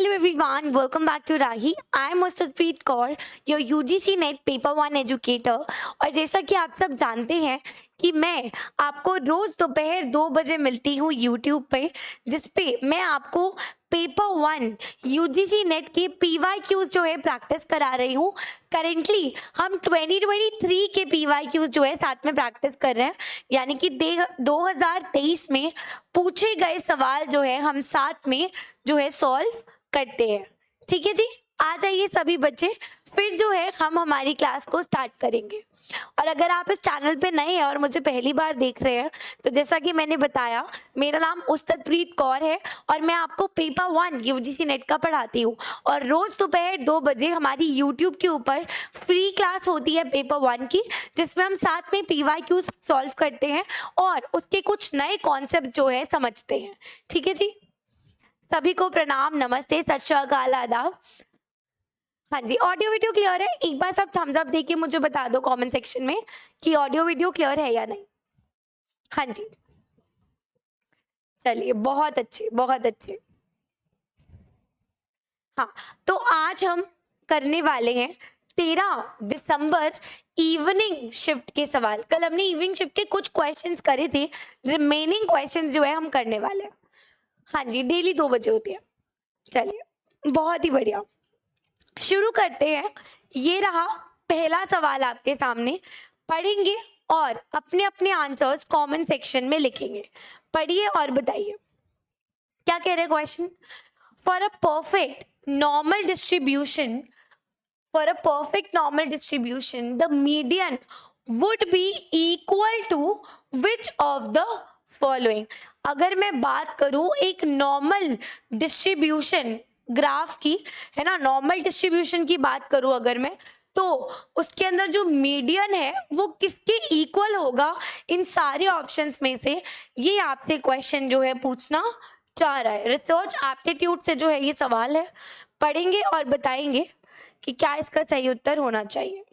Hello everyone, welcome back to Rahi. I am Mustadpreet Kaur, your UGC Net Paper 1 educator. और जैसा कि आप सब जानते हैं कि मैं आपको रोज दोपहर 2 बजे मिलती हूँ YouTube पे, जिस पे मैं आपको पेपर 1 UGC नेट के PYQs जो है प्रैक्टिस करा रही हूँ. करेंटली हम 2023 के PYQs जो है साथ में प्रैक्टिस कर रहे हैं, यानी कि 2023 में पूछे गए सवाल जो है हम साथ में जो है सॉल्व करते हैं. ठीक है जी, आ जाइए सभी बच्चे, फिर जो है हम हमारी क्लास को स्टार्ट करेंगे. और अगर आप इस चैनल पे नए हैं और मुझे पहली बार देख रहे हैं, तो जैसा कि मैंने बताया, मेरा नाम उस्तदप्रीत कौर है और मैं आपको पेपर 1 यूजीसी नेट का पढ़ाती हूँ. और रोज दोपहर 2 बजे हमारी यूट्यूब के ऊपर फ्री क्लास होती है पेपर 1 की, जिसमें हम साथ में PYQs सॉल्व करते हैं और उसके कुछ नए कॉन्सेप्ट जो है समझते हैं. ठीक है जी, सभी को प्रणाम, नमस्ते, सत श्री अकाल, आदाब. हाँ जी, ऑडियो वीडियो क्लियर है? एक बार सब थम्स अप देके मुझे बता दो कमेंट सेक्शन में कि ऑडियो वीडियो क्लियर है या नहीं. हाँ जी, चलिए, बहुत अच्छे, बहुत अच्छे. हाँ, तो आज हम करने वाले हैं 13 दिसंबर इवनिंग शिफ्ट के सवाल. कल हमने इवनिंग शिफ्ट के कुछ क्वेश्चंस करे थे, रिमेनिंग क्वेश्चंस जो है हम करने वाले हैं. हाँ जी, डेली 2 बजे होती है. चलिए, बहुत ही बढ़िया, शुरू करते हैं. ये रहा पहला सवाल आपके सामने. पढ़ेंगे और अपने अपने आंसर्स कमेंट सेक्शन में लिखेंगे. पढ़िए और बताइए क्या कह रहे हैं question. For a perfect normal distribution, for a perfect normal distribution the median would be equal to which of the following. अगर मैं बात करूं एक नॉर्मल डिस्ट्रीब्यूशन ग्राफ की, है ना, नॉर्मल डिस्ट्रीब्यूशन की बात करूं अगर मैं, तो उसके अंदर जो मीडियन है वो किसके इक्वल होगा इन सारे ऑप्शंस में से, ये आपसे क्वेश्चन जो है पूछना चाह रहा है. रिसर्च एप्टीट्यूड से जो है ये सवाल है. पढ़ेंगे और बताएंगे कि क्या इसका सही उत्तर होना चाहिए.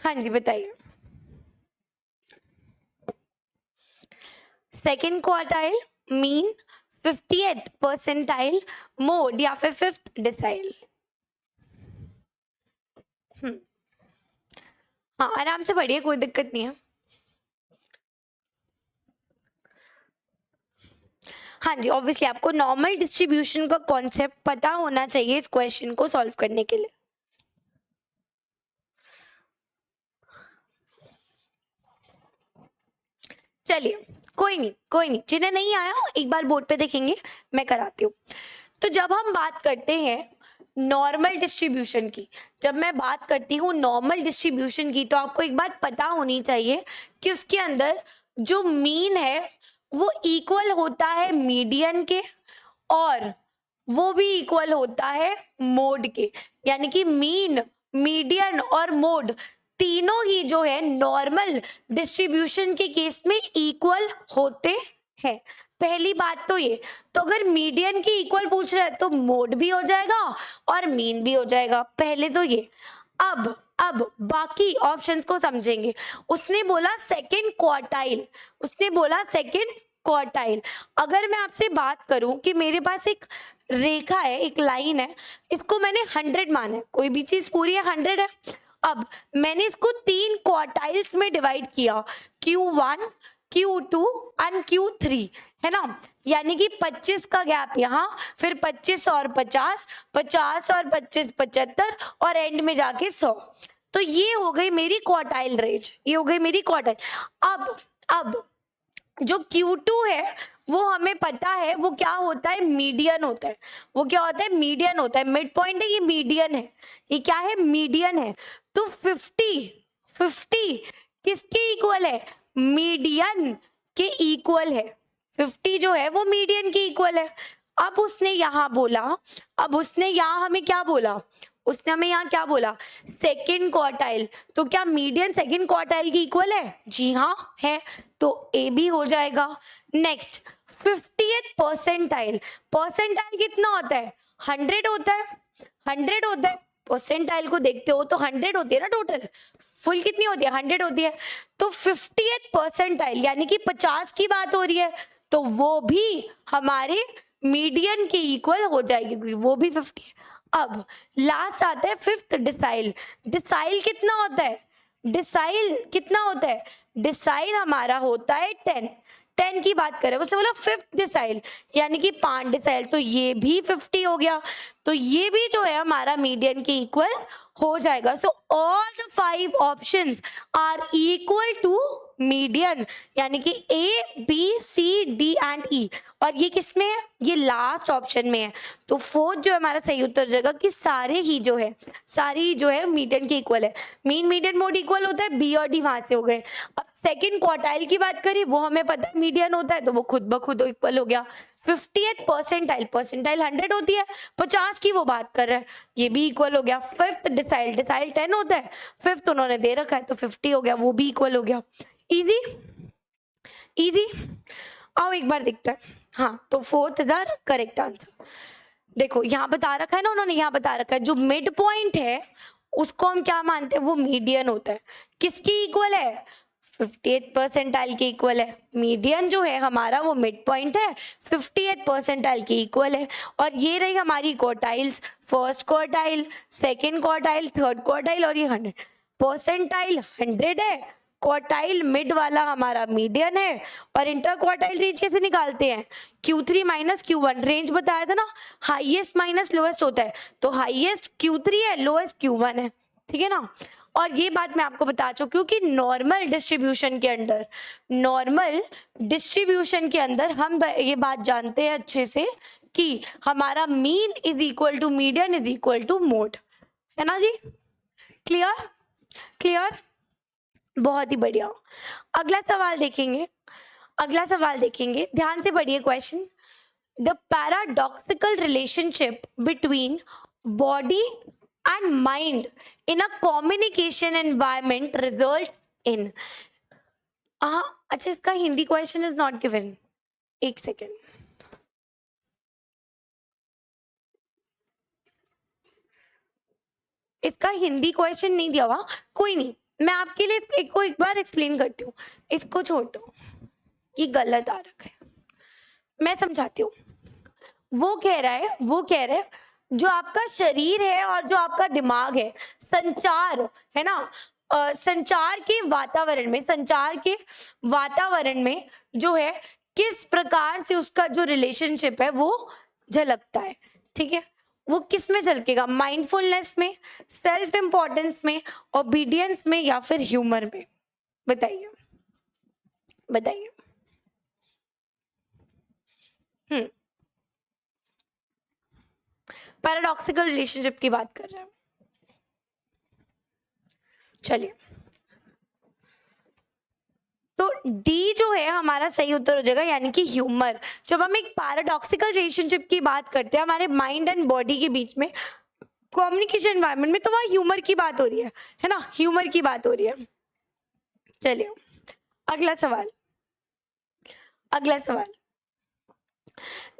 हाँ जी, बताइए. Second quartile, mean, 50th percentile, mode या फिर 5th डिसाइल. हाँ, आराम से पढ़िए, कोई दिक्कत नहीं है. हाँ जी, ऑब्वियसली आपको नॉर्मल डिस्ट्रीब्यूशन का कॉन्सेप्ट पता होना चाहिए इस क्वेश्चन को सॉल्व करने के लिए. चलिए, कोई नहीं, जिन्हें नहीं आया एक बार बोर्ड पे देखेंगे, मैं कराती हूँ. तो जब हम बात करते हैं नॉर्मल डिस्ट्रीब्यूशन की, जब मैं बात करती हूँ नॉर्मल डिस्ट्रीब्यूशन की, तो आपको एक बात पता होनी चाहिए कि उसके अंदर जो मीन है वो इक्वल होता है मीडियन के, और वो भी इक्वल होता है मोड के. यानी कि मीन, मीडियन और मोड तीनों ही जो है नॉर्मल डिस्ट्रीब्यूशन के केस में इक्वल होते हैं. पहली बात तो ये, तो अगर मीडियन की इक्वल पूछ रहा है तो मोड भी हो जाएगा और मीन भी हो जाएगा. पहले तो ये. अब बाकी ऑप्शंस को समझेंगे. उसने बोला सेकंड क्वार्टाइल, उसने बोला सेकंड क्वार्टाइल. अगर मैं आपसे बात करूं कि मेरे पास एक रेखा है, एक लाइन है, इसको मैंने 100 माना है, कोई भी चीज पूरी है 100 है. अब मैंने इसको 3 क्वार्टाइल्स में डिवाइड किया, Q1, Q2 एंड Q3, है ना. यानी कि 25 का गैप यहाँ, फिर 25 और 50, 50 और 25 75, और एंड में जाके 100. तो ये हो गई मेरी क्वार्टाइल रेंज, ये हो गई मेरी क्वार्टाइल. अब जो Q2 है वो हमें पता है वो क्या होता है, मीडियन होता है. वो क्या होता है, मीडियन होता है. मिड पॉइंट है, ये मीडियन है. ये क्या है, मीडियन है. तो 50 किसके इक्वल है, मीडियन के इक्वल है. 50 जो है वो मीडियन के इक्वल है. अब उसने यहाँ बोला, अब उसने यहाँ हमें क्या बोला, उसने हमें यहाँ क्या बोला, सेकेंड क्वार्टाइल. तो क्या मीडियन सेकेंड क्वार्टाइल की इक्वल है? जी हाँ है, तो ए भी हो जाएगा. Next 50th percentile. परसेंटाइल कितना होता है, 100 होता है, 100 होता है. परसेंटाइल को देखते हो तो 100 होती है ना टोटल, फुल कितनी होती है, 100 होती है. तो 50th परसेंटाइल यानी कि 50 की बात हो रही है, तो वो भी हमारे मीडियन के इक्वल हो जाएगी, क्योंकि वो भी 50 है। अब लास्ट आता है फिफ्थ डिसाइल। डिसाइल कितना होता है? डिसाइल कितना होता है? डिसाइल हमारा होता है 10 की बात करें, उसने बोला फिफ्थ डिसाइल यानी कि 5 डिसाइल, तो ये भी 50 हो गया, तो ये भी जो है हमारा मीडियन के इक्वल हो जाएगा। So all the 5 options are equal to median, यानी कि A, B, C, D and E, और ये किस में है? ये लास्ट ऑप्शन में है। तो फोर्थ जो हमारा सही उत्तर हो जाएगा कि सारे ही जो है मीडियन के इक्वल है। मीन मीडियन मोड इक्वल होता है, B और D वहां से हो गए। अब सेकंड क्वार्टाइल की बात करें, वो हमें पता है मीडियन होता है, तो वो खुद ब खुद इक्वल हो गया। 50th परसेंटाइल 100 होती है, 50 की वो बात कर रहे हैं, ये भी इक्वल हो गया। फिफ्थ डिसाइल 10 होता है, फिफ्थ उन्होंने दे रखा है तो 50 हो गया, वो भी इक्वल हो गया। Easy easy. आओ एक बार देखते हैं। हाँ, तो fourth is our correct answer. देखो यहाँ बता रखा है ना उन्होंने, यहाँ बता रखा है जो मिड पॉइंट है उसको हम क्या मानते हैं? वो मीडियन होता है। किसकी इक्वल है? 50th परसेंटाइल के इक्वल है। मीडियन जो है हमारा वो मिड पॉइंट है, 50th परसेंटाइल के इक्वल है। और ये रही हमारी quartiles, first quartile, second quartile, third quartile, और ये 100 परसेंटाइल 100 है, क्वार्टाइल मिड वाला हमारा मीडियन है। और इंटर क्वार्टाइल रेंज कैसे निकालते हैं? Q3 माइनस Q1, रेंज बताया था ना, हाईएस्ट माइनस लोएस्ट होता है, तो हाईएस्ट Q3 है, लोएस्ट Q1 है, ठीक है ना। और ये बात मैं आपको बता चुकी हूँ कि नॉर्मल डिस्ट्रीब्यूशन के अंदर हम ये बात जानते हैं अच्छे से कि हमारा mean is equal to median is equal to mode, है ना जी। क्लियर? बहुत ही बढ़िया। अगला सवाल देखेंगे, ध्यान से पढ़िए question. The paradoxical relationship between body and mind in a communication environment results in। अच्छा, इसका Hindi question is not given, एक सेकेंड। इसका हिंदी क्वेश्चन नहीं दिया हुआ, कोई नहीं, मैं आपके लिए इसको एक बार एक्सप्लेन करती हूँ। इसको छोड़ दो, ये गलत आ रखा है, मैं समझाती हूँ। वो कह रहा है जो आपका शरीर है और जो आपका दिमाग है, संचार है ना, संचार के वातावरण में जो है किस प्रकार से उसका जो रिलेशनशिप है वो झलकता है, ठीक है। वो किस में झलकेगा? माइंडफुलनेस में, सेल्फ इंपॉर्टेंस में, ओबीडियंस में, या फिर ह्यूमर में? बताइए। पैराडॉक्सिकल रिलेशनशिप की बात कर रहे हैं। चलिए, तो डी जो है हमारा सही उत्तर हो जाएगा, यानी कि ह्यूमर। जब हम एक पैराडॉक्सिकल रिलेशनशिप की बात करते हैं हमारे माइंड एंड बॉडी के बीच में कम्युनिकेशन एनवायरनमेंट में, तो वहां ह्यूमर की बात हो रही है ना, ह्यूमर की बात हो रही है। चलिए अगला सवाल।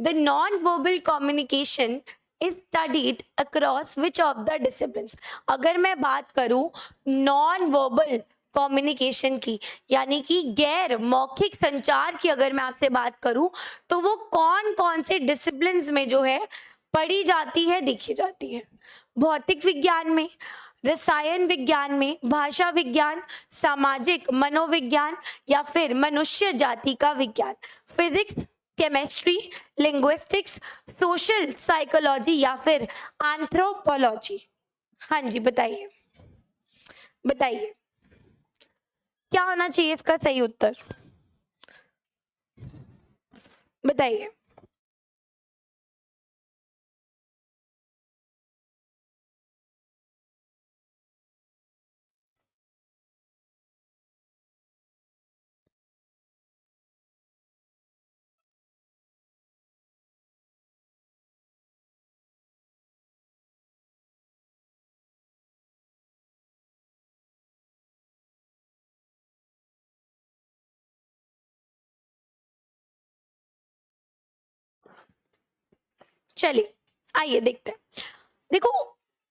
The non verbal communication is studied across which of the disciplines। अगर मैं बात करूं नॉन वर्बल कम्युनिकेशन की, यानी कि गैर मौखिक संचार की अगर मैं आपसे बात करूं, तो वो कौन कौन से डिसिप्लिन्स में जो है पढ़ी जाती है, देखी जाती है? भौतिक विज्ञान में, रसायन विज्ञान में, भाषा विज्ञान, सामाजिक मनोविज्ञान, या फिर मनुष्य जाति का विज्ञान? Physics, chemistry, linguistics, social psychology, या फिर एंथ्रोपोलॉजी? हाँ जी, बताइए क्या होना चाहिए इसका सही उत्तर? बताइए। चलिए आइए देखते हैं। देखो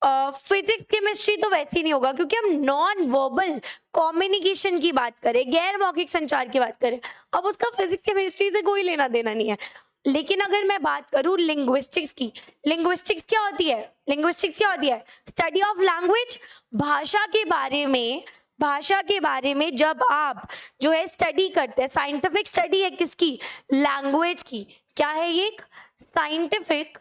फिजिक्स केमिस्ट्री तो वैसे ही नहीं होगा, क्योंकि हम नॉन वर्बल कम्युनिकेशन की बात करें, गैर मौखिक संचार की बात करें। अब उसका फिजिक्स केमिस्ट्री से कोई लेना देना नहीं है। लेकिन अगर मैं बात करूं लिंग्विस्टिक्स की, लिंग्विस्टिक्स क्या होती है? लिंग्विस्टिक्स क्या होती है? स्टडी ऑफ लैंग्वेज, भाषा के बारे में, भाषा के बारे में जब आप जो है स्टडी करते हैं, साइंटिफिक स्टडी है किसकी? लैंग्वेज की। क्या है ये? एक साइंटिफिक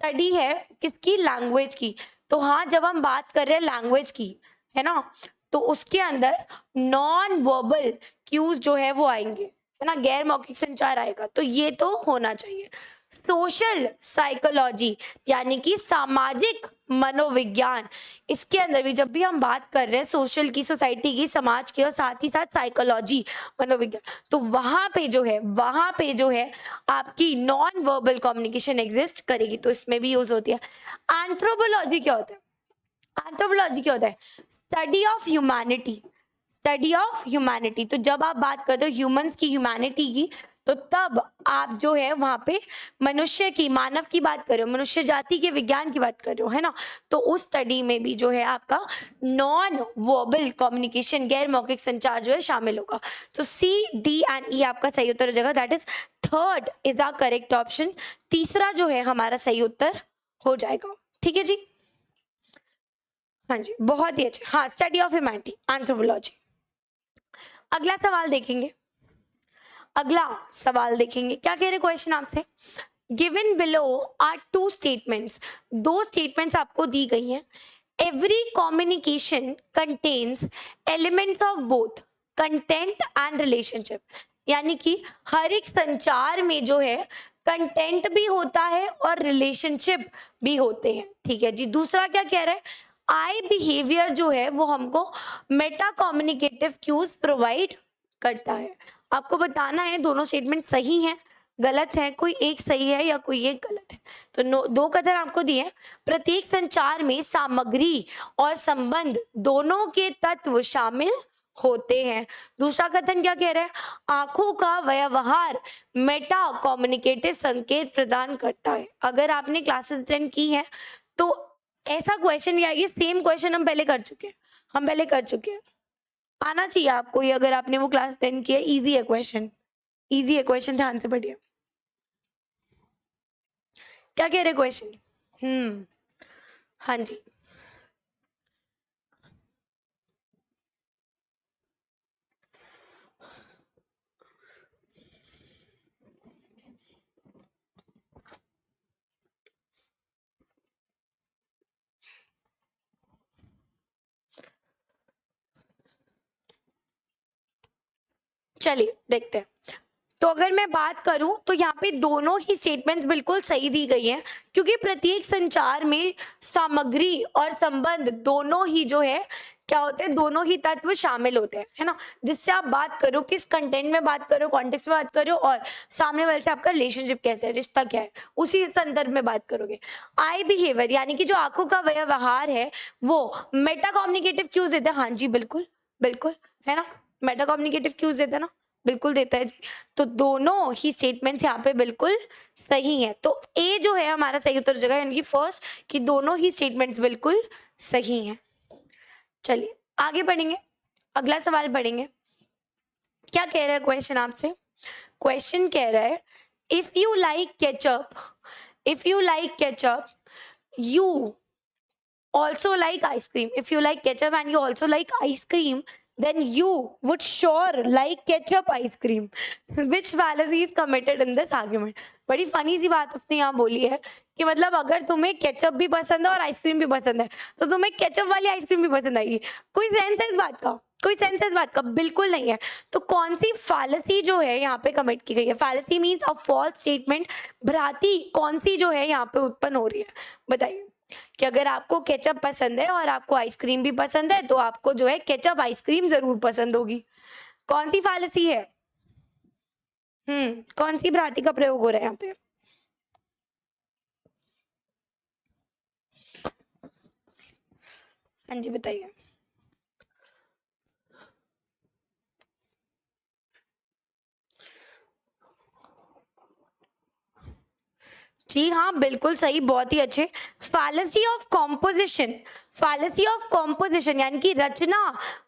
स्टडी है किसकी? लैंग्वेज की। तो हाँ, जब हम बात कर रहे हैं लैंग्वेज की, है ना, तो उसके अंदर नॉन वर्बल क्यूज जो है वो आएंगे, है ना, गैर मौखिक संचार आएगा, तो ये तो होना चाहिए। सोशल साइकोलॉजी यानी कि सामाजिक मनोविज्ञान, इसके अंदर भी जब भी हम बात कर रहे हैं सोशल की, सोसाइटी की, समाज की, और साथ ही साथ साइकोलॉजी मनोविज्ञान, तो वहां पे जो है आपकी नॉन वर्बल कम्युनिकेशन एग्जिस्ट करेगी, तो इसमें भी यूज होती है। एंथ्रोपोलॉजी क्या होता है? एंथ्रोपोलॉजी क्या होता है? Study of humanity, study of humanity. तो जब आप बात करते हो ह्यूमंस की, ह्यूमैनिटी की, तो तब आप जो है वहां पे मनुष्य की, मानव की बात कर रहे हो, मनुष्य जाति के विज्ञान की बात कर रहे हो, है ना, तो उस स्टडी में भी जो है आपका नॉन वर्बल कम्युनिकेशन, गैर मौखिक संचार जो है शामिल होगा। तो सी, डी एंड ई आपका सही उत्तर हो जाएगा, that is third is the correct option. तीसरा जो है हमारा सही उत्तर हो जाएगा। ठीक है जी, हाँ जी, बहुत ही अच्छे। हाँ, स्टडी ऑफ ह्यूमैनिटी, एंथ्रोपोलॉजी। अगला सवाल देखेंगे, अगला सवाल देखेंगे, क्या कह रहे क्वेश्चन आपसे? Given below are two statements, दो स्टेटमेंट्स आपको दी गई हैं। Every communication contains elements of both content and relationship, यानी कि हर एक संचार में जो है कंटेंट भी होता है और रिलेशनशिप भी होते हैं। ठीक है जी। दूसरा क्या कह रहा है? आई बिहेवियर जो है वो हमको मेटा कम्युनिकेटिव क्यूज प्रोवाइड करता है। आपको बताना है दोनों स्टेटमेंट सही हैं, गलत है, कोई एक सही है या कोई एक गलत है। तो दो कथन आपको दिए हैं। प्रत्येक संचार में सामग्री और संबंध दोनों के तत्व शामिल होते हैं। दूसरा कथन क्या कह रहा है? आंखों का व्यवहार मेटा कम्युनिकेटिव संकेत प्रदान करता है। अगर आपने क्लासेस अटेंड की है तो ऐसा क्वेश्चन या ये सेम क्वेश्चन हम पहले कर चुके हैं, आना चाहिए आपको ये, अगर आपने वो क्लास 10 की है। इजी है क्वेश्चन, इजी है क्वेश्चन, ध्यान से पढ़िए। क्या कह रहे क्वेश्चन? हाँ जी, चलिए देखते हैं। तो अगर मैं बात करूं तो यहाँ पे दोनों ही स्टेटमेंट्स बिल्कुल सही दी गई हैं, क्योंकि प्रत्येक संचार में सामग्री और संबंध दोनों ही जो है क्या होते हैं, दोनों ही तत्व शामिल होते हैं, है ना। जिससे आप बात करो, किस कंटेंट में बात करो, कॉन्टेक्स्ट में बात करो, और सामने वाले से आपका रिलेशनशिप कैसे है, रिश्ता क्या है, उसी संदर्भ में बात करोगे। आई बिहेवियर यानी कि जो आंखों का व्यवहार है वो मेटा कम्युनिकेटिव क्यूज देता है। हाँ जी, बिल्कुल बिल्कुल, है ना, मेटा कम्युनिकेटिव क्यूज देता है ना, बिल्कुल देता है जी। तो दोनों ही स्टेटमेंट्स यहाँ पे बिल्कुल सही है। तो ए जो है हमारा सही उत्तर हो जाएगा, यानी कि फर्स्ट, कि दोनों ही स्टेटमेंट्स बिल्कुल सही हैं। चलिए आगे बढ़ेंगे, अगला सवाल पढ़ेंगे। क्या कह रहा है क्वेश्चन आपसे? क्वेश्चन कह रहा है if you like ketchup, you also like ice cream. If you like ketchup and you also like ice cream, then you would sure like ketchup ice cream. Which fallacy is committed in this argument? बड़ी funny सी बात उसने यहाँ बोली है कि मतलब अगर तुम्हें केचप भी पसंद है और आइसक्रीम भी पसंद है तो तुम्हें केचप वाली आइसक्रीम भी पसंद आएगी। कोई सेंस है इस बात का? कोई सेंस है इस बात का? बिल्कुल नहीं है। तो कौन सी फालसी जो है यहाँ पे कमिट की गई है? फालसी मीन्स अ फॉल्स स्टेटमेंट। भ्रांति कौन सी जो है यहाँ पे उत्पन्न हो रही है, बताइए। कि अगर आपको केचप पसंद है और आपको आइसक्रीम भी पसंद है तो आपको जो है केचप आइसक्रीम जरूर पसंद होगी। कौन सी फालसी है? कौन सी भ्रांति का प्रयोग हो रहा है यहाँ पे? हाँ जी, बताइए। जी हाँ, बिल्कुल सही, बहुत ही अच्छे। fallacy of composition यानी कि रचना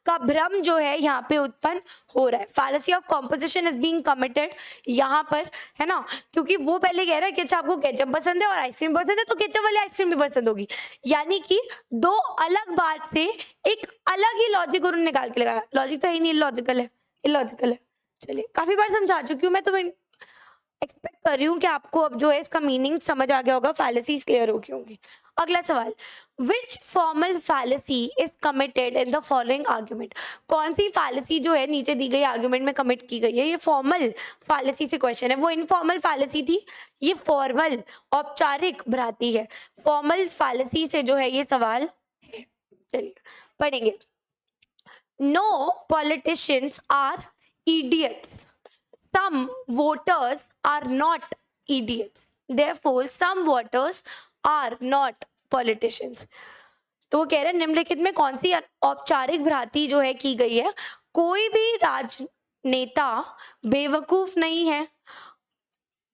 का भ्रम जो है यहाँ पे उत्पन्न हो रहा है. fallacy of composition is being committed यहाँ पर, है ना, क्योंकि वो पहले कह रहा है कि अच्छा आपको केचप पसंद है और आइसक्रीम पसंद है तो केचप वाली आइसक्रीम भी पसंद होगी, यानी कि दो अलग बात से एक अलग ही लॉजिक उन्होंने निकाल के लगाया. लॉजिक तो ही नहीं, इलॉजिकल है, इलॉजिकल है. चलिए, काफी बार समझा चुकी हूँ मैं, तो मैं एक्सपेक्ट कर रही हूँ कि आपको अब जो है इसका मीनिंग समझ आ गया होगा, फैलेसीज क्लियर हो गई होंगी. अगला सवाल, which formal fallacy is committed in the following argument. कौन सी फैलेसी जो है नीचे दी गई आर्ग्यूमेंट में कमिट की गई है. ये फॉर्मल फैलेसी से क्वेश्चन है, वो इनफॉर्मल फैलेसी थी, ये फॉर्मल औपचारिक भ्रांति है. फॉर्मल फैलेसी से जो है ये सवाल है. चलिए पढ़ेंगे. No politicians are idiots. Some voters are not idiots. Therefore, some voters are not politicians. तो वो कह रहे हैं निम्नलिखित में कौन सी औपचारिक भ्रांति जो है की गई है. कोई भी राजनेता बेवकूफ नहीं है,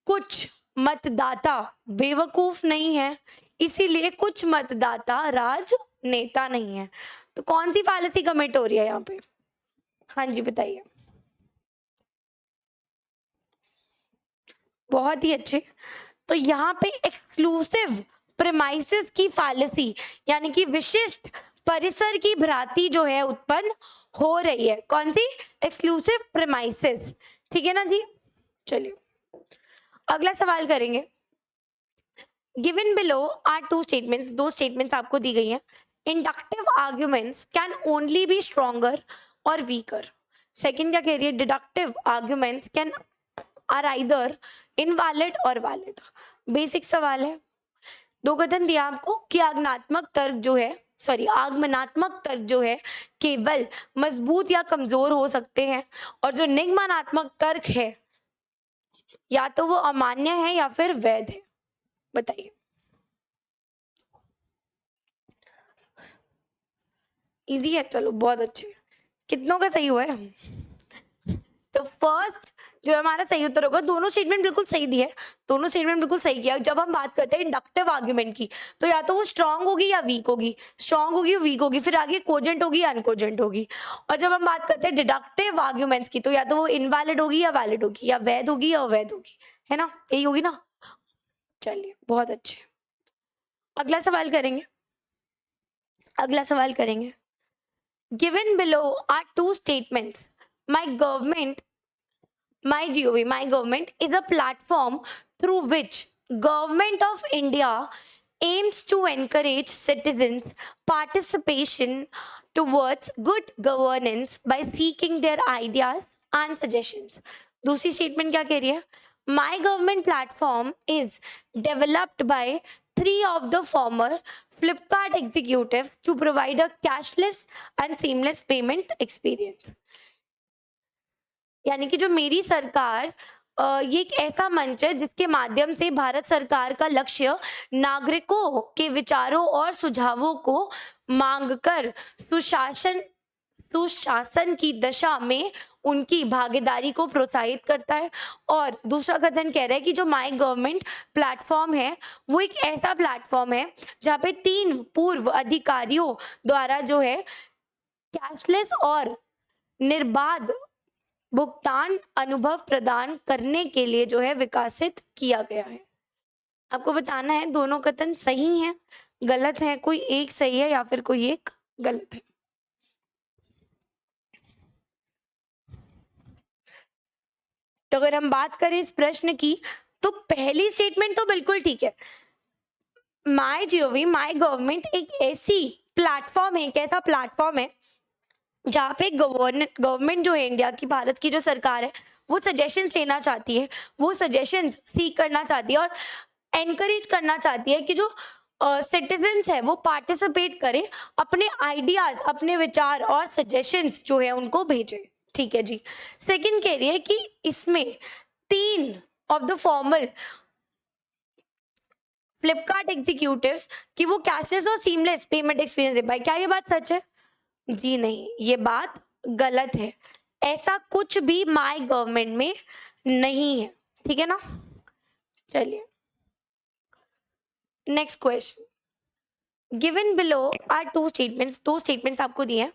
कुछ मतदाता बेवकूफ नहीं है, इसीलिए कुछ मतदाता राजनेता नहीं है. तो कौन सी फैलेसी कमिट हो रही है यहाँ पे. हाँ जी बताइए. बहुत ही अच्छे. तो यहाँ पे एक्सक्लूसिव प्रेमाइसेस की फैलेसी यानी कि विशिष्ट परिसर की भ्रांति जो है उत्पन्न हो रही है. कौन सी. Exclusive premises. ठीक है ना जी. चलिए अगला सवाल करेंगे. Given below are two statements. दो स्टेटमेंट्स आपको दी गई हैं. Inductive arguments can only be stronger और वीकर. सेकेंड क्या कह रही है. Deductive arguments can are either invalid और वैलिड. बेसिक सवाल है. दो कथन दिया आपको कि आगमनात्मक तर्क जो है केवल मजबूत या कमजोर हो सकते हैं, और जो निगमनात्मक तर्क है या तो वो अमान्य है या फिर वैध है. बताइए. इजी है. चलो बहुत अच्छे. कितनों का सही हुआ है. तो फर्स्ट जो हमारा सही उत्तर होगा. दोनों स्टेटमेंट बिल्कुल सही दिए, दोनों स्टेटमेंट बिल्कुल सही किया. जब हम बात करते हैं इंडक्टिव आर्ग्यूमेंट की तो या तो वो स्ट्रांग होगी या वीक होगी, स्ट्रांग होगी वीक होगी, फिर आगे कोजेंट होगी या अनकोजेंट होगी. और जब हम बात करते हैं डिडक्टिव आर्ग्यूमेंट्स की तो या तो वो इनवैलिड होगी या वैलिड होगी, या वैध होगी या अवैध होगी, है ना, यही होगी ना. चलिए बहुत अच्छे. अगला सवाल करेंगे. Given below are two statements. My government is a platform through which Government of India aims to encourage citizens' participation towards good governance by seeking their ideas and suggestions. दूसरी स्टेटमेंट क्या कह रही है. My government platform is developed by 3 of the former Flipkart executives to provide a cashless and seamless payment experience. यानी कि जो मेरी सरकार ये एक ऐसा मंच है जिसके माध्यम से भारत सरकार का लक्ष्य नागरिकों के विचारों और सुझावों को मांगकर सुशासन की दशा में उनकी भागीदारी को प्रोत्साहित करता है. और दूसरा कथन कह रहा है कि जो माय गवर्नमेंट प्लेटफॉर्म है वो एक ऐसा प्लेटफॉर्म है जहाँ पे 3 पूर्व अधिकारियों द्वारा जो है कैशलेस और निर्बाध भुगतान अनुभव प्रदान करने के लिए जो है विकसित किया गया है. आपको बताना है दोनों कथन सही हैं, गलत है, कोई एक सही है या फिर कोई एक गलत है. तो अगर हम बात करें इस प्रश्न की तो पहली स्टेटमेंट तो बिल्कुल ठीक है. माय गवर्नमेंट एक ऐसी प्लेटफॉर्म है, एक ऐसा प्लेटफॉर्म है जहाँ पे गवर्नमेंट जो है इंडिया की, भारत की जो सरकार है, वो सजेशंस लेना चाहती है, वो सजेशंस सीख करना चाहती है और एनकरेज करना चाहती है कि जो सिटीजन्स है वो पार्टिसिपेट करें, अपने आइडियाज, अपने विचार और सजेशंस जो है उनको भेजें. ठीक है जी. सेकंड कह रही है कि इसमें 3 of the formal Flipkart executives कि वो कैशलेस और सीमलेस पेमेंट एक्सपीरियंस दे पाए. क्या ये बात सच है. जी नहीं, ये बात गलत है. ऐसा कुछ भी माय गवर्नमेंट में नहीं है. ठीक है ना. चलिए next question. Given below are two statements, दो स्टेटमेंट्स आपको दिए हैं.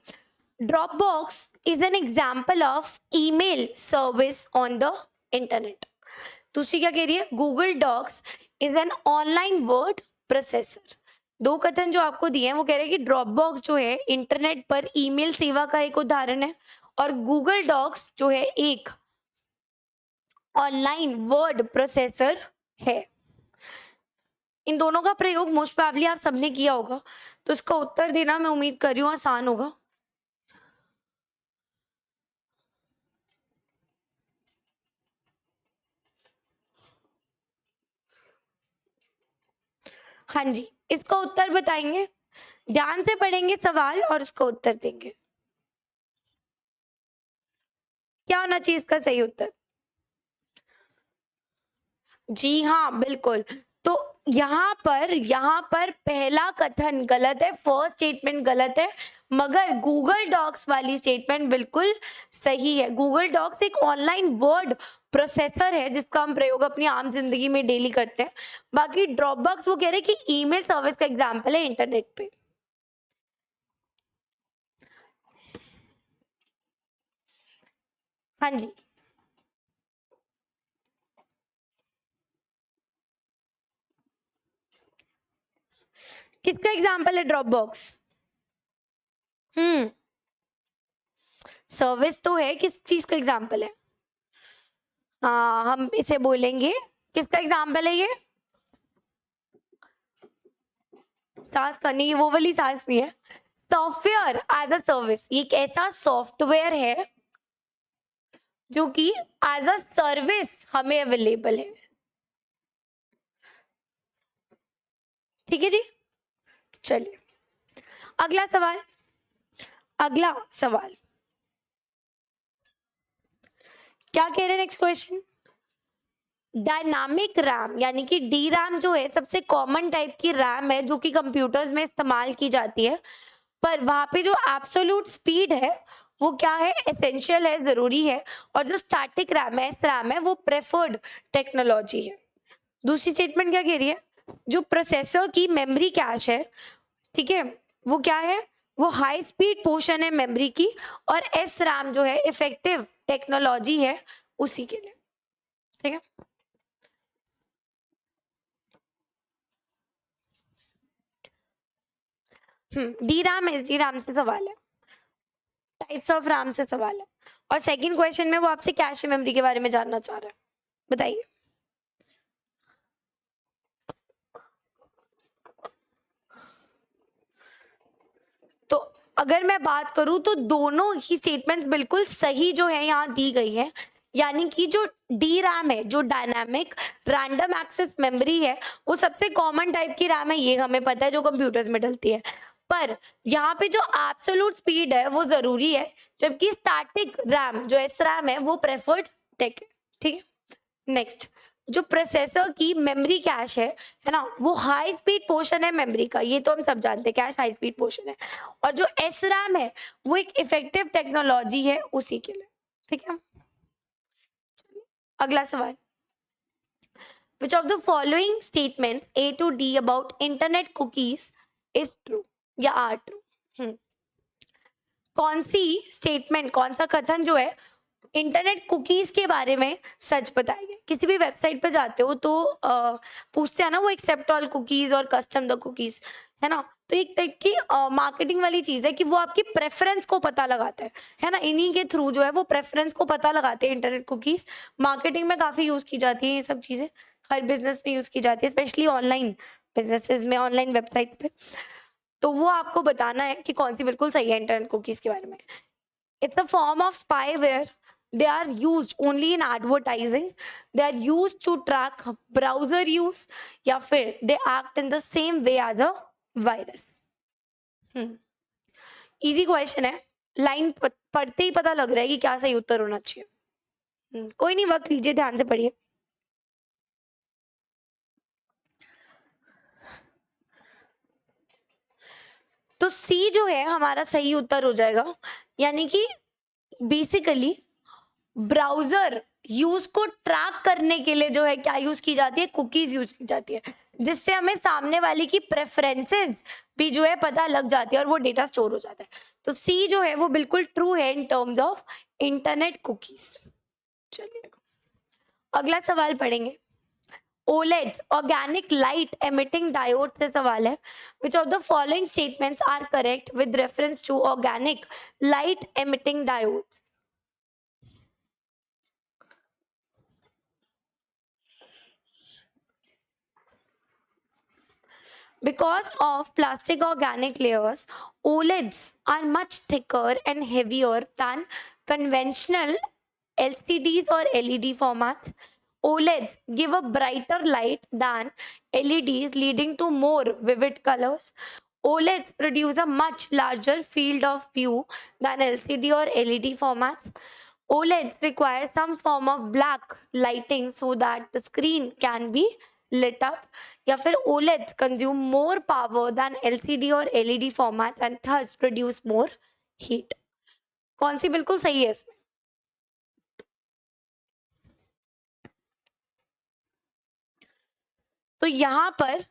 Dropbox is an example of email service on the internet. दूसरी क्या कह रही है? Google Docs is an online word processor. दो कथन जो आपको दिए हैं वो कह रहे हैं कि ड्रॉपबॉक्स जो है इंटरनेट पर ईमेल सेवा का एक उदाहरण है और गूगल डॉक्स जो है एक ऑनलाइन वर्ड प्रोसेसर है. इन दोनों का प्रयोग मोस्ट प्रोबेबली आप सबने किया होगा, तो इसका उत्तर देना मैं उम्मीद कर रही हूँ आसान होगा. हाँ जी, इसका उत्तर बताएंगे, ध्यान से पढ़ेंगे सवाल और उसका उत्तर देंगे. क्या होना चाहिए इसका सही उत्तर? जी हाँ, बिल्कुल. तो यहाँ पर पहला कथन गलत है, फर्स्ट स्टेटमेंट गलत है, मगर गूगल डॉक्स वाली स्टेटमेंट बिल्कुल सही है. गूगल डॉक्स एक ऑनलाइन वर्ड प्रोसेसर है जिसका हम प्रयोग अपनी आम जिंदगी में डेली करते हैं. बाकी ड्रॉपबॉक्स वो कह रहे हैं कि ईमेल सर्विस का एग्जाम्पल है इंटरनेट पे. हाँ जी, किसका एग्जाम्पल है ड्रॉपबॉक्स? सर्विस तो है, किस चीज का एग्जाम्पल है? हाँ, हम इसे बोलेंगे किसका एग्जाम्पल है ये? सास का नहीं, वो वाली सास नहीं है. सॉफ्टवेयर एज अ सर्विस, ये एक ऐसा सॉफ्टवेयर है जो कि एज अ सर्विस हमें अवेलेबल है. ठीक है जी, चलिए अगला सवाल. अगला सवाल क्या कह रहे हैं? Next question. डायनामिक रैम यानी कि डी रैम जो है सबसे कॉमन टाइप की रैम है जो कि कंप्यूटर्स में इस्तेमाल की जाती है, पर वहां पे जो एब्सोल्यूट स्पीड है वो क्या है? एसेंशियल है, जरूरी है. और जो स्टैटिक रैम है, एस रैम है, वो प्रेफर्ड टेक्नोलॉजी है. दूसरी स्टेटमेंट क्या कह रही है? जो प्रोसेसर की मेमोरी कैश है, ठीक है, वो क्या है? वो हाई स्पीड पोर्शन है मेमोरी की, और एस रैम जो है इफेक्टिव टेक्नोलॉजी है उसी के लिए. ठीक है, D RAM S D RAM से सवाल है, टाइप्स ऑफ रैम से सवाल है, और सेकंड क्वेश्चन में वो आपसे कैश मेमोरी के बारे में जानना चाह रहा है. बताइए. तो अगर मैं बात करूं तो दोनों ही स्टेटमेंट्स बिल्कुल सही जो है यहाँ दी गई है. यानी कि जो डी रैम है, जो डायनामिक रैंडम एक्सेस मेमोरी है, वो सबसे कॉमन टाइप की रैम है, ये हमें पता है, जो कंप्यूटर्स में डलती है. पर यहाँ पे जो एब्सोल्यूट स्पीड है वो जरूरी है, जबकि स्टैटिक रैम जो एस रैम है वो प्रेफर्ड टेक है. ठीक है, नेक्स्ट. जो प्रोसेसर की मेमोरी कैश है ना, वो हाई स्पीड पोर्शन है मेमोरी का, ये तो हम सब जानते हैं, कैश हाई स्पीड पोर्शन है. और जो एस रैम है वो एक इफेक्टिव टेक्नोलॉजी है उसी के लिए. ठीक है, अगला सवाल. Which of the following statements A to D about internet cookies is true या are true? कौन सी स्टेटमेंट, कौन सा कथन जो है इंटरनेट कुकीज के बारे में सच बताएंगे? किसी भी वेबसाइट पे जाते हो तो पूछते हैं ना वो एक्सेप्ट ऑल कुकीज और कस्टम द कुकीज, है ना. तो एक टाइप की मार्केटिंग वाली चीज है कि वो आपकी प्रेफरेंस को पता लगाता है ना. इन्हीं के थ्रू जो है वो प्रेफरेंस को पता लगाते हैं इंटरनेट कुकीज. मार्केटिंग में काफी यूज की जाती है ये सब चीजें, हर बिजनेस में यूज की जाती है, स्पेशली ऑनलाइन बिजनेसेस में, ऑनलाइन वेबसाइट्स पे. तो वो आपको बताना है कि कौन सी बिल्कुल सही है इंटरनेट कुकीज के बारे में. It's a form of spyware. They are used only in advertising. They are used to track browser use या फिर they act in the same way as a virus. Easy question है, line पढ़ते ही पता लग रहा है कि क्या सही उत्तर होना चाहिए. कोई नहीं, वक्त लीजिए, ध्यान से पढ़िए. तो सी जो है हमारा सही उत्तर हो जाएगा. यानी कि बेसिकली ब्राउजर यूज को ट्रैक करने के लिए जो है क्या यूज की जाती है, कुकीज यूज की जाती है, जिससे हमें सामने वाले की प्रेफरेंसेस भी जो है पता लग जाती है और वो डेटा स्टोर हो जाता है। तो सी जो है वो बिल्कुल ट्रू है in terms of internet cookies. चलिए अगला सवाल पढ़ेंगे। OLEDs, organic light emitting diode से सवाल है। Which of the following statements are correct with reference to organic light emitting diodes? Because of plastic organic layers, OLEDs are much thicker and heavier than conventional LCDs or LED formats. OLEDs give a brighter light than LEDs, leading to more vivid colors. OLEDs produce a much larger field of view than LCD or LED formats. OLEDs require some form of black lighting so that the screen can be lit up. या फिर OLEDs consume more power than LCD और LED formats and thus produce more heat. कौन सी बिल्कुल सही है इसमें? तो यहाँ पर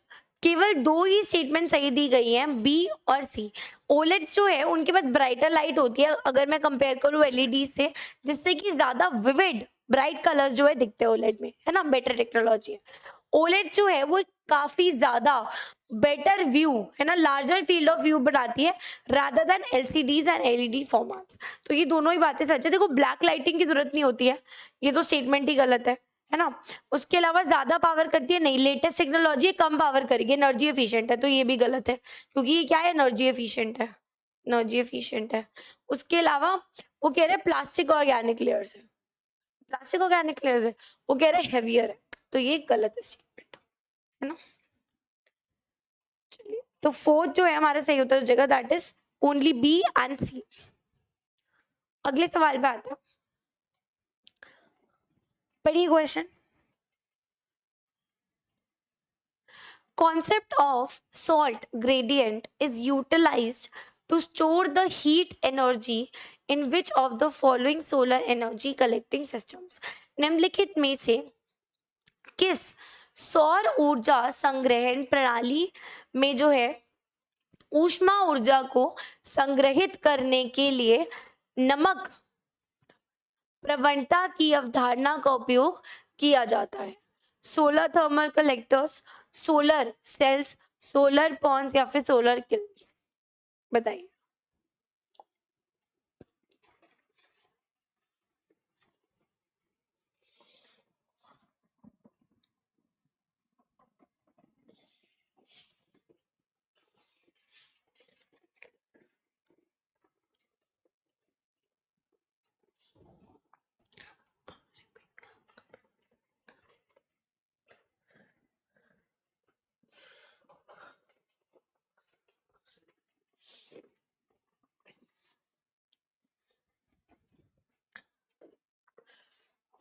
केवल दो ही स्टेटमेंट सही दी गई हैं, बी और सी। ओलेड्स जो है उनके पास ब्राइटर लाइट होती है अगर मैं कंपेयर करूँ एलईडी से, जिससे कि ज्यादा विविड ब्राइट कलर्स जो है दिखते हैं ओलेड में, है ना, बेटर टेक्नोलॉजी है। ओलेड जो है वो काफी ज्यादा बेटर व्यू, है ना, लार्जर फील्ड ऑफ व्यू बनाती है rather than LCDs and LED formats. तो ये दोनों ही बातें सच है। देखो ब्लैक लाइटिंग की जरूरत नहीं होती है, ये तो स्टेटमेंट ही गलत है ना। उसके अलावा ज्यादा पावर करती है नहीं, लेटेस्ट टेक्नोलॉजी कम पावर करेगी, एनर्जी एफिशिएंट है, तो ये भी गलत है क्योंकि ये क्या है, एनर्जी एफिशिएंट है, एनर्जी एफिशिएंट है। उसके अलावा वो कह रहे हैं प्लास्टिक ऑर्गेनिक लेयर्स है, प्लास्टिक ऑर्गेनिक लेयर्स है, वो कह रहे हैं हेवियर है, तो ये गलत है स्टेटमेंट, है ना। चलिए तो फोर्थ जो है हमारा सही उत्तर हो जाएगा, that is only B and C. अगले सवाल पे आते हैं, पढ़िए question. Concept of salt gradient is utilized to store the heat energy in which of the following solar energy collecting systems? निम्नलिखित में से किस सौर ऊर्जा संग्रहण प्रणाली में जो है ऊष्मा ऊर्जा को संग्रहित करने के लिए नमक प्रवणता की अवधारणा का उपयोग किया जाता है? Solar thermal collectors, solar cells, solar ponds या फिर सोलर किल्स? बताइए।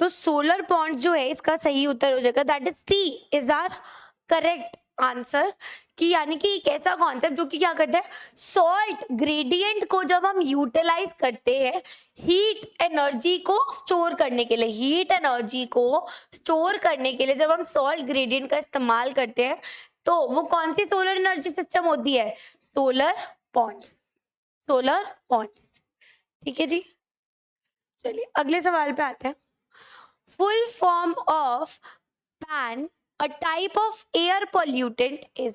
तो सोलर पॉन्ड्स जो है इसका सही उत्तर हो जाएगा, that is C is are correct answer. कि यानी कि एक ऐसा कॉन्सेप्ट जो कि क्या करता है, सॉल्ट ग्रेडियंट को जब हम यूटिलाइज करते हैं हीट एनर्जी को स्टोर करने के लिए, हीट एनर्जी को स्टोर करने के लिए जब हम सॉल्ट ग्रेडियंट का इस्तेमाल करते हैं तो वो कौन सी सोलर एनर्जी सिस्टम होती है, सोलर पॉन्ड्स, सोलर पॉन्ड्स। ठीक है जी, चलिए अगले सवाल पे आते हैं। Full form of pan a type of air pollutant is.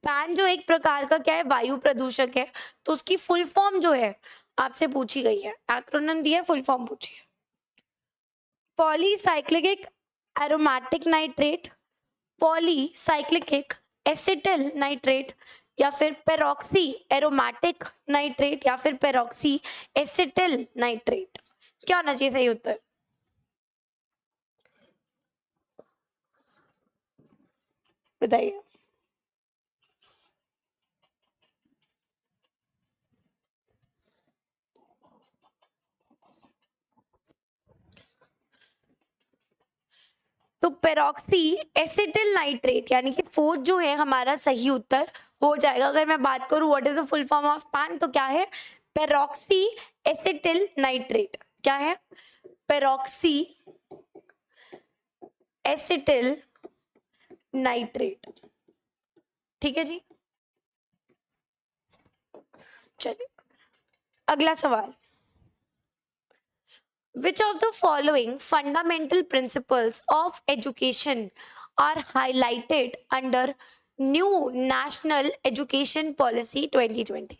Pan जो एक प्रकार का क्या है, वायु प्रदूषक है, तो उसकी फुल फॉर्म जो है आपसे पूछी गई है, एक्रोनिम दिया है, फुल फॉर्म पूछी है। Polycyclic aromatic nitrate, polycyclic acetyl nitrate, या फिर पेरोक्सी एरोमेटिक नाइट्रेट, या फिर पेरोक्सी एसिटिल नाइट्रेट? क्या होना चाहिए सही उत्तर? बताइए। तो पेरोक्सी एसिटिल नाइट्रेट यानी कि फोर्थ जो है हमारा सही उत्तर हो जाएगा। अगर मैं बात करूं what is the full form of pan, तो क्या है, पेरोक्सी एसिटिल नाइट्रेट। क्या है, पेरोक्सी एसिटिल नाइट्रेट। ठीक है जी, चलिए अगला सवाल। Which of the following fundamental principles of education are highlighted under New National Education Policy 2020?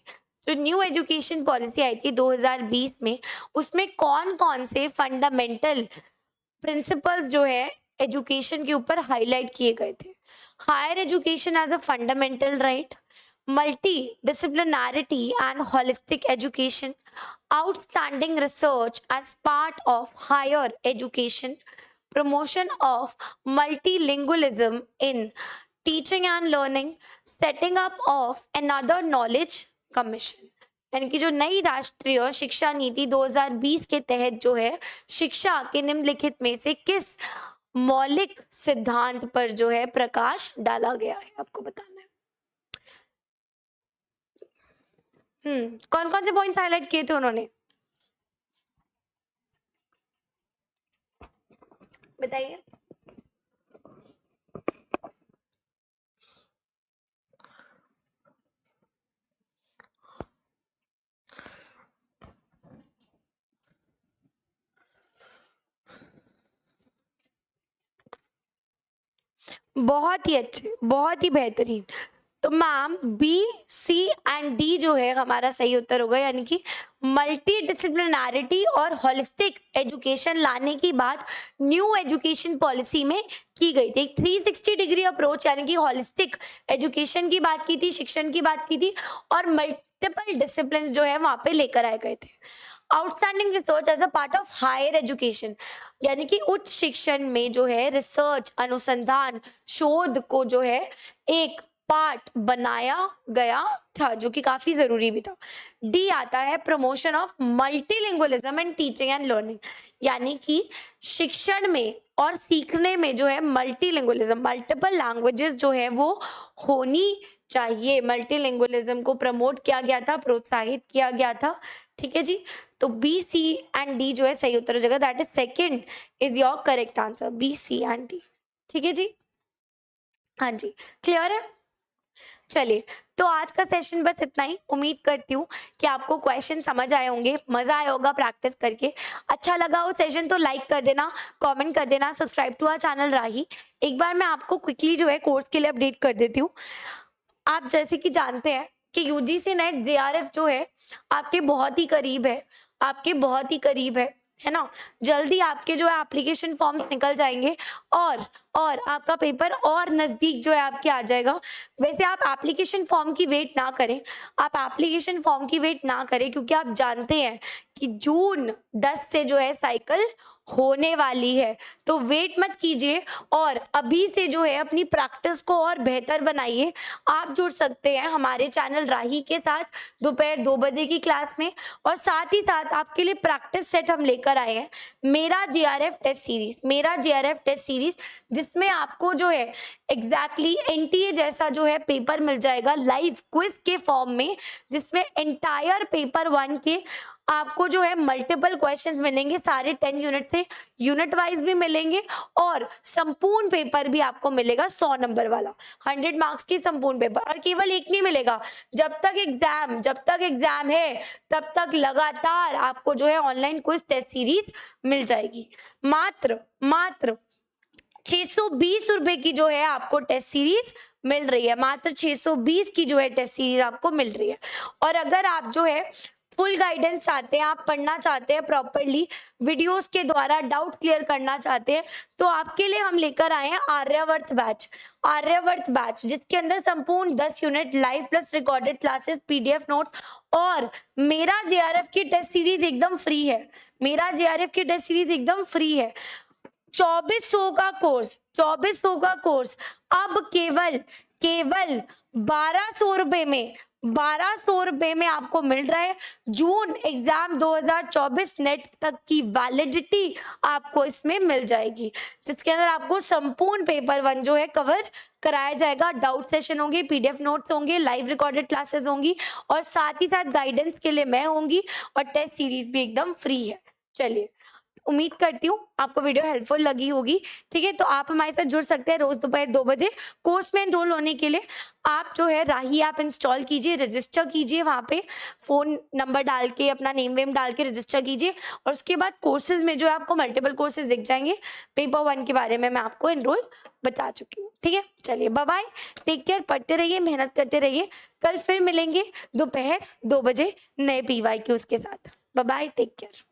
जो न्यू एजुकेशन पॉलिसी आई थी 2020 में, उसमें कौन कौन से फंडामेंटल प्रिंसिपल्स जो है एजुकेशन के ऊपर हाईलाइट किए गए थे? Higher education as a fundamental right, multidisciplinarity and holistic education, outstanding research as part of higher education, promotion of multilingualism in teaching and learning, setting up of another knowledge commission। यानी कि जो नई राष्ट्रीय शिक्षा नीति 2020 के तहत जो है शिक्षा के निम्नलिखित में से किस मौलिक सिद्धांत पर जो है प्रकाश डाला गया है, आपको बताना है। कौन कौन से पॉइंट्स हाईलाइट किए थे उन्होंने, बताइए। बहुत ही अच्छे, बहुत ही बेहतरीन। तो ma'am B, C and D जो है हमारा सही उत्तर होगा, यानी कि मल्टी डिसिप्लिनैरिटी और होलिस्टिक एजुकेशन लाने की बात न्यू एजुकेशन पॉलिसी में की गई थी। 360 डिग्री अप्रोच, यानी कि होलिस्टिक एजुकेशन की बात की थी, शिक्षण की बात की थी, और मल्टीपल डिसिप्लिन जो है वहां पे लेकर आए गए थे। Outstanding research as a part of higher education, यानी कि उच्च शिक्षण में जो है रिसर्च, अनुसंधान, शोध को जो है एक पार्ट बनाया गया था, जो कि काफी जरूरी भी था। डी आता है promotion of multilingualism in teaching and learning, यानी कि शिक्षण में और सीखने में जो है मल्टीलिंगुअलिज्म, मल्टीपल लैंग्वेजेस जो है वो होनी चाहिए। मल्टीलिंगुअलिज्म को प्रमोट किया गया था, प्रोत्साहित किया गया था। ठीक है जी, तो बी, सी एंड डी जो है सही उत्तर हो जाएगा। That is second is your correct answer, B, C and D. ठीक है जी, हाँ जी, क्लियर है। चलिए, तो आज का सेशन बस इतना ही। उम्मीद करती हूँ कि आपको क्वेश्चन समझ आए होंगे, मजा आया होगा प्रैक्टिस करके। अच्छा लगा हो सेशन तो लाइक कर देना, कमेंट कर देना, सब्सक्राइब टू आवर चैनल राही। एक बार मैं आपको क्विकली जो है कोर्स के लिए अपडेट कर देती हूँ। आप जैसे कि जानते हैं कि यूजीसी नेट जेआरएफ जो है आपके बहुत ही करीब है, आपके बहुत ही करीब है ना। जल्दी आपके जो है एप्लीकेशन फॉर्म्स निकल जाएंगे और आपका पेपर और नजदीक जो है आपके आ जाएगा। वैसे आप एप्लीकेशन फॉर्म की वेट ना करें, आप एप्लीकेशन फॉर्म की वेट ना करें, क्योंकि आप जानते हैं कि जून 10 से जो है साइकिल होने वाली है। तो वेट मत कीजिए और अभी से जो है अपनी प्रैक्टिस को और बेहतर बनाइए। आप जुड़ सकते हैं हमारे चैनल राही के साथ दोपहर 2 बजे की क्लास में, और साथ ही साथ आपके लिए प्रैक्टिस सेट हम लेकर आए हैं, मेरा जेआरएफ टेस्ट सीरीज, मेरा जेआरएफ टेस्ट सीरीज, जिसमें आपको जो है एग्जैक्टली एनटीए जैसा जो है पेपर मिल जाएगा लाइव क्विज के फॉर्म में, जिसमें एंटायर पेपर 1 के आपको जो है मल्टीपल क्वेश्चंस मिलेंगे, सारे 10 यूनिट से, यूनिट वाइज भी मिलेंगे, और संपूर्ण पेपर भी आपको मिलेगा 100 नंबर वाला, 100 मार्क्स की संपूर्ण पेपर। और केवल एक नहीं मिलेगा, जब तक एग्जाम है तब तक लगातार आपको जो है ऑनलाइन क्विज टेस्ट सीरीज मिल जाएगी। मात्र 620 रुपए की जो है आपको टेस्ट सीरीज मिल रही है, मात्र 620 की जो है टेस्ट सीरीज आपको मिल रही है। और अगर आप जो है फुल गाइडेंस चाहते हैं, आप पढ़ना चाहते हैं प्रॉपरली, वीडियोस के द्वारा डाउट क्लियर करना चाहते हैं, तो आपके लिए हम लेकर आए हैं आर्यवर्त बैच, जिसके अंदर संपूर्ण 10 unit live plus recorded classes, PDF notes, और मेरा जेआरएफ की टेस्ट सीरीज एकदम फ्री है। मेरा जेआरएफ की टेस्ट सीरीज एकदम फ्री है। 2400 का कोर्स अब केवल 1200 रुपए में आपको मिल रहा है। जून एग्जाम 2024 नेट तक की वैलिडिटी आपको इसमें मिल जाएगी, जिसके अंदर आपको संपूर्ण पेपर 1 जो है कवर कराया जाएगा। डाउट सेशन होंगे, पीडीएफ नोट्स होंगे, लाइव रिकॉर्डेड क्लासेस होंगी, और साथ ही साथ गाइडेंस के लिए मैं होंगी, और टेस्ट सीरीज भी एकदम फ्री है। चलिए, उम्मीद करती हूँ आपको वीडियो हेल्पफुल लगी होगी। ठीक है, तो आप हमारे साथ जुड़ सकते हैं रोज दोपहर 2 बजे। कोर्स में एनरोल होने के लिए आप जो है राही ऐप इंस्टॉल कीजिए, रजिस्टर कीजिए, वहाँ पे फ़ोन नंबर डाल के अपना नेम वेम डाल के रजिस्टर कीजिए और उसके बाद कोर्सेज में जो है आपको मल्टीपल कोर्सेज दिख जाएंगे। पेपर 1 के बारे में मैं आपको एनरोल बता चुकी हूँ। ठीक है, चलिए बाय बाय, टेक केयर, पढ़ते रहिए, मेहनत करते रहिए। कल फिर मिलेंगे दोपहर 2 बजे नए PYQs के साथ। Bye bye, take care.